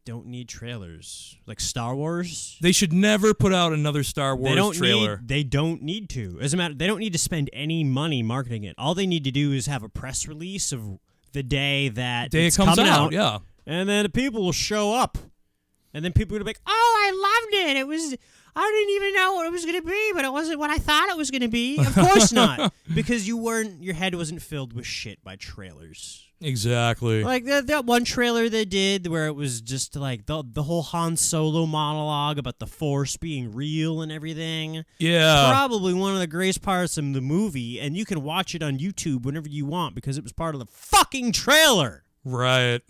don't need trailers. Like Star Wars. They should never put out another Star Wars trailer. They don't need to. As a matter, they don't need to spend any money marketing it. All they need to do is have a press release of the day that it comes coming out, yeah. And then the people will show up. And then people will be like, "Oh, I loved it. I didn't even know what it was going to be, but it wasn't what I thought it was going to be." Of course not, because your head wasn't filled with shit by trailers. Exactly. Like that one trailer they did where it was just like the whole Han Solo monologue about the Force being real and everything. Yeah. Probably one of the greatest parts of the movie, and you can watch it on YouTube whenever you want because it was part of the fucking trailer. Right.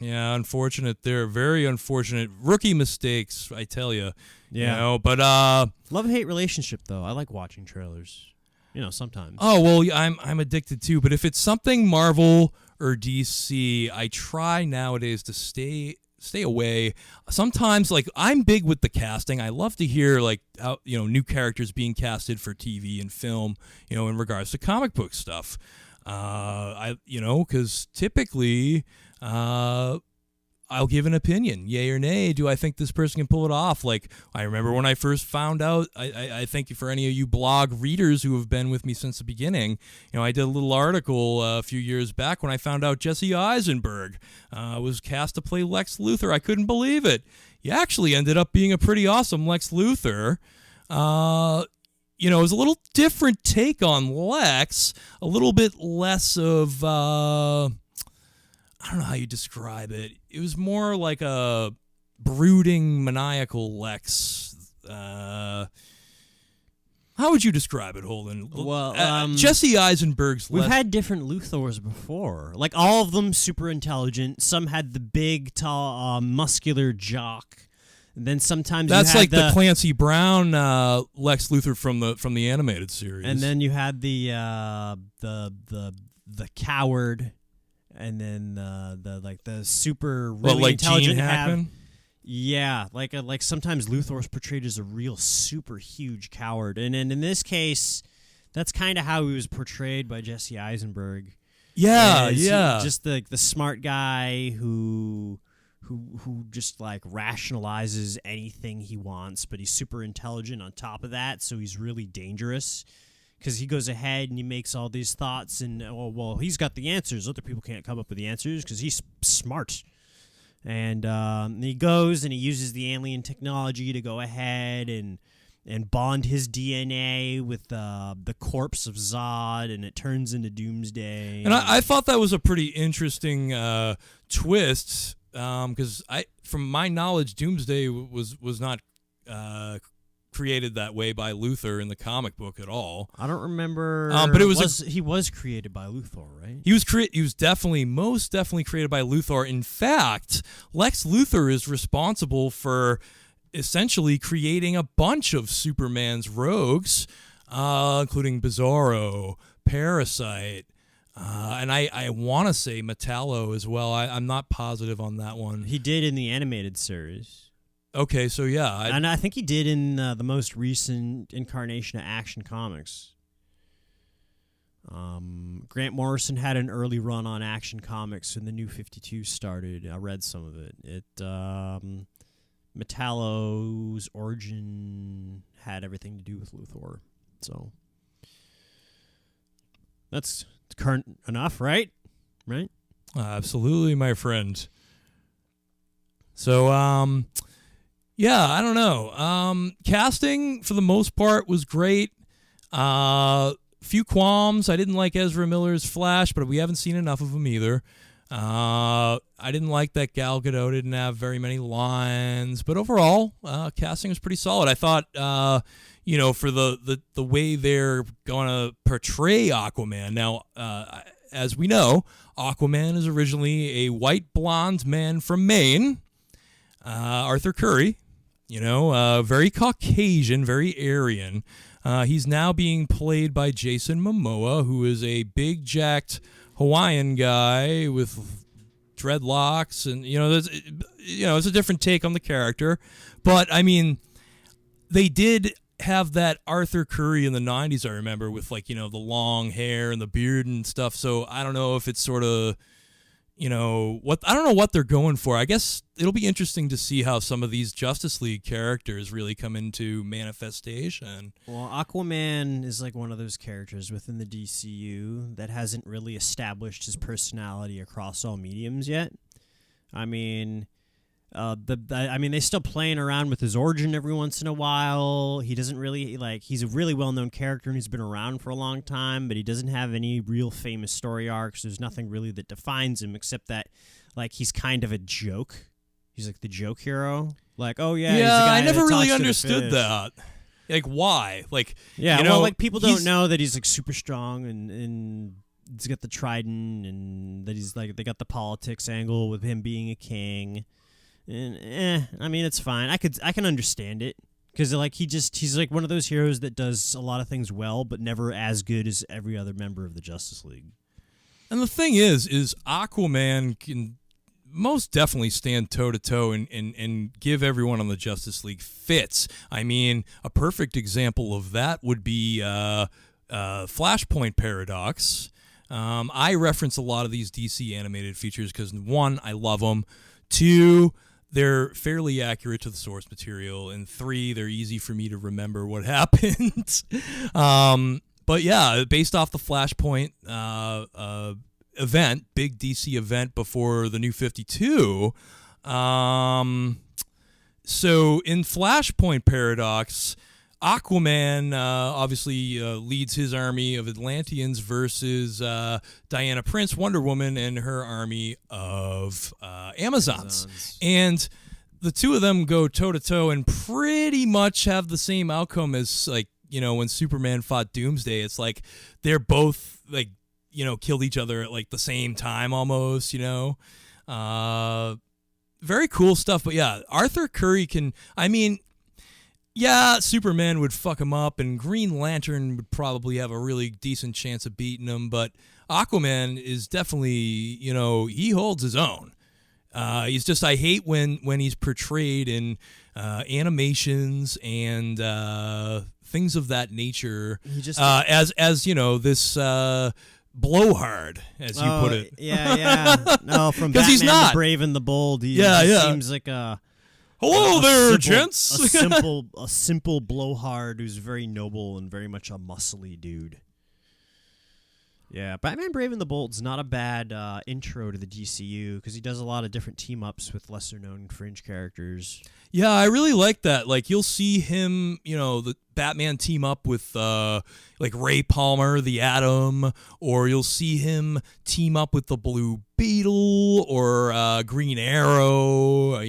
Yeah, unfortunate there. Very unfortunate. Rookie mistakes, I tell you. Yeah. But Love-hate relationship, though. I like watching trailers. Sometimes. Oh, well, I'm addicted too, but if it's something Marvel or DC, I try nowadays to stay away. Sometimes, like, I'm big with the casting. I love to hear, like, how, new characters being casted for TV and film, in regards to comic book stuff. Because typically, I'll give an opinion, yay or nay. Do I think this person can pull it off? Like, I remember when I first found out, I think for any of you blog readers who have been with me since the beginning, I did a little article a few years back when I found out Jesse Eisenberg was cast to play Lex Luthor. I couldn't believe it. He actually ended up being a pretty awesome Lex Luthor. It was a little different take on Lex, a little bit less of, I don't know how you describe it. It was more like a brooding, maniacal Lex. How would you describe it, Holden? Well, Jesse Eisenberg's We've had different Luthors before. Like, all of them super intelligent. Some had the big, tall, muscular jock. And then sometimes that's you had like the Clancy Brown Lex Luthor from the animated series. And then you had the coward, and then the super really intelligent Gene Hackman? Yeah, like sometimes Luthor's portrayed as a real super huge coward, and in this case, that's kind of how he was portrayed by Jesse Eisenberg. Yeah, just the smart guy who just like rationalizes anything he wants, but he's super intelligent on top of that, so he's really dangerous because he goes ahead and he makes all these thoughts, and well, he's got the answers. Other people can't come up with the answers because he's smart. And he goes and he uses the alien technology to go ahead and and bond his DNA with the corpse of Zod, and it turns into Doomsday. And I thought that was a pretty interesting twist, because from my knowledge, Doomsday was not created that way by Luthor in the comic book at all. I don't remember. But it was he was created by Luthor, right? He was most definitely created by Luthor. In fact, Lex Luthor is responsible for essentially creating a bunch of Superman's rogues, including Bizarro, Parasite, and I want to say Metallo as well. I'm not positive on that one. He did in the animated series. Okay, so yeah. And I think he did in the most recent incarnation of Action Comics. Grant Morrison had an early run on Action Comics when the New 52 started. I read some of it. Metallo's origin had everything to do with Luthor. So that's current enough, right? Right? Absolutely, my friend. So, yeah, I don't know. Casting, for the most part, was great. Few qualms. I didn't like Ezra Miller's Flash, but we haven't seen enough of him either. I didn't like that Gal Gadot didn't have very many lines, but overall, casting was pretty solid. I thought, for the way they're going to portray Aquaman. Now, as we know, Aquaman is originally a white blonde man from Maine, Arthur Curry. Very Caucasian, very Aryan. He's now being played by Jason Momoa, who is a big, jacked Hawaiian guy with dreadlocks, and it's a different take on the character. But I mean, they did have that Arthur Curry in the 90s, I remember, with the long hair and the beard and stuff. So I don't know if it's sort of I don't know what they're going for. I guess it'll be interesting to see how some of these Justice League characters really come into manifestation. Well, Aquaman is one of those characters within the DCU that hasn't really established his personality across all mediums yet. I mean, they're still playing around with his origin every once in a while. He doesn't really he's a really well-known character and he's been around for a long time, but he doesn't have any real famous story arcs. There's nothing really that defines him except that he's kind of a joke. He's the joke hero. Oh yeah, he's the guy I never that really talks to the understood fish. that. Why? People don't know that he's super strong and he's got the trident, and that he's they got the politics angle with him being a king. And I mean, it's fine. I can understand it because he's one of those heroes that does a lot of things well, but never as good as every other member of the Justice League. And the thing is Aquaman can most definitely stand toe to toe and give everyone on the Justice League fits. I mean, a perfect example of that would be Flashpoint Paradox. I reference a lot of these DC animated features because, one, I love them. Two, they're fairly accurate to the source material, and three, they're easy for me to remember what happened. But yeah, based off the Flashpoint event, big DC event before the New 52. So in Flashpoint Paradox, Aquaman obviously leads his army of Atlanteans versus Diana Prince, Wonder Woman, and her army of Amazons. And the two of them go toe-to-toe and pretty much have the same outcome as, when Superman fought Doomsday. It's they're both, killed each other at, the same time almost, Very cool stuff. But, yeah, Arthur Curry can... Yeah, Superman would fuck him up, and Green Lantern would probably have a really decent chance of beating him, but Aquaman is definitely, he holds his own. He's just, I hate when he's portrayed in animations and things of that nature, as this blowhard, as you put it. Yeah. No, from Batman he's not. the Brave and the Bold, he seems like a... Hello there, simple, gents. a simple blowhard who's very noble and very much a muscly dude. Yeah, Batman Brave and the Bold's not a bad intro to the DCU because he does a lot of different team-ups with lesser-known fringe characters. Yeah, I really like that. Like, you'll see him, the Batman team up with, like, Ray Palmer, the Atom, or you'll see him team up with the Blue Beetle or Green Arrow,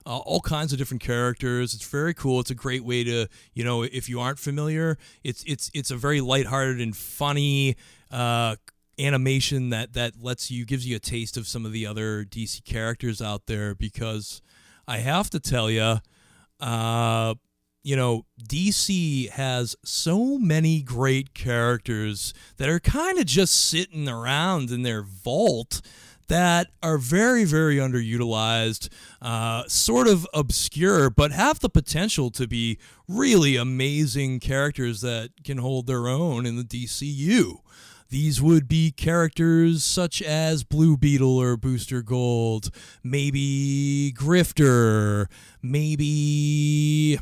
all kinds of different characters. It's very cool. It's a great way to, if you aren't familiar, it's a very lighthearted and funny animation that gives you a taste of some of the other DC characters out there, because I have to tell you, DC has so many great characters that are kind of just sitting around in their vault that are very, very underutilized, sort of obscure, but have the potential to be really amazing characters that can hold their own in the DCU. These would be characters such as Blue Beetle or Booster Gold, maybe Grifter, maybe,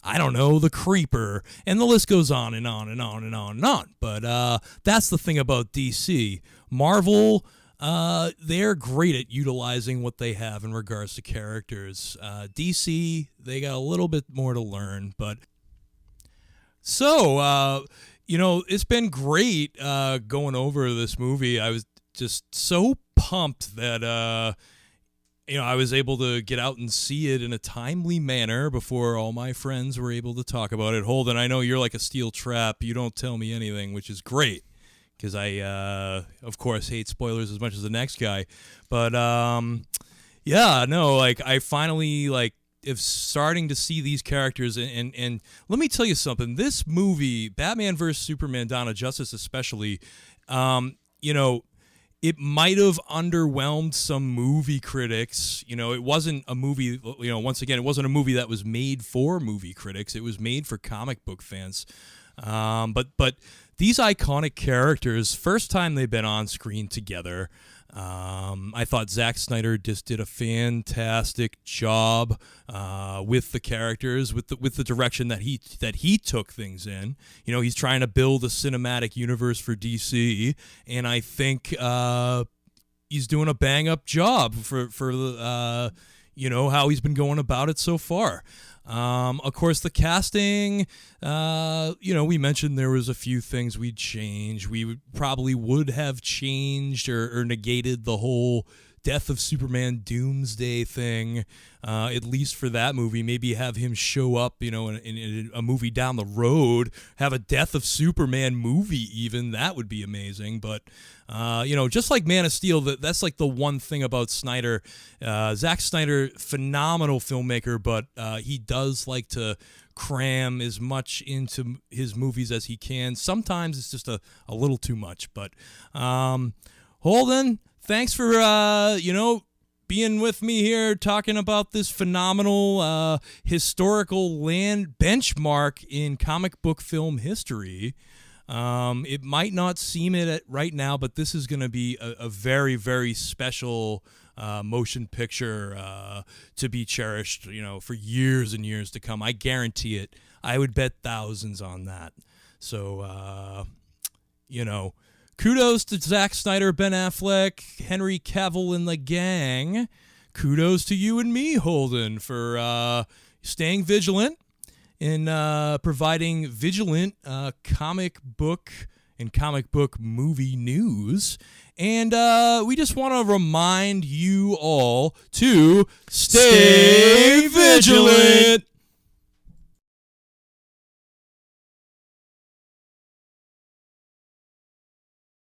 I don't know, the Creeper, and the list goes on and on and on and on and on. But that's the thing about DC. Marvel, they're great at utilizing what they have in regards to characters. DC, they got a little bit more to learn, but so, it's been great going over this movie. I was just so pumped that, I was able to get out and see it in a timely manner before all my friends were able to talk about it. Holden, I know you're like a steel trap. You don't tell me anything, which is great, because I, of course, hate spoilers as much as the next guy. But, I finally, if starting to see these characters, and let me tell you something, this movie, Batman vs. Superman Dawn of Justice especially, it might have underwhelmed some movie critics. It wasn't a movie, once again, it wasn't a movie that was made for movie critics. It was made for comic book fans. But these iconic characters, first time they've been on screen together, I thought Zack Snyder just did a fantastic job with the characters, with the direction that he took things in. He's trying to build a cinematic universe for DC, and I think he's doing a bang up job for how he's been going about it so far. Of course, the casting, we mentioned there was a few things we'd change. We probably would have changed or negated the whole Death of Superman Doomsday thing, at least for that movie. Maybe have him show up, in a movie down the road, have a Death of Superman movie even. That would be amazing. But, just like Man of Steel, that's like the one thing about Snyder. Zack Snyder, phenomenal filmmaker, but he does like to cram as much into his movies as he can. Sometimes it's just a little too much. But Holden, thanks for, being with me here talking about this phenomenal historical land benchmark in comic book film history. It might not seem it right now, but this is going to be a very, very special motion picture to be cherished, for years and years to come. I guarantee it. I would bet thousands on that. So, kudos to Zack Snyder, Ben Affleck, Henry Cavill, and the gang. Kudos to you and me, Holden, for staying vigilant and providing vigilant comic book and comic book movie news. And we just want to remind you all to stay vigilant.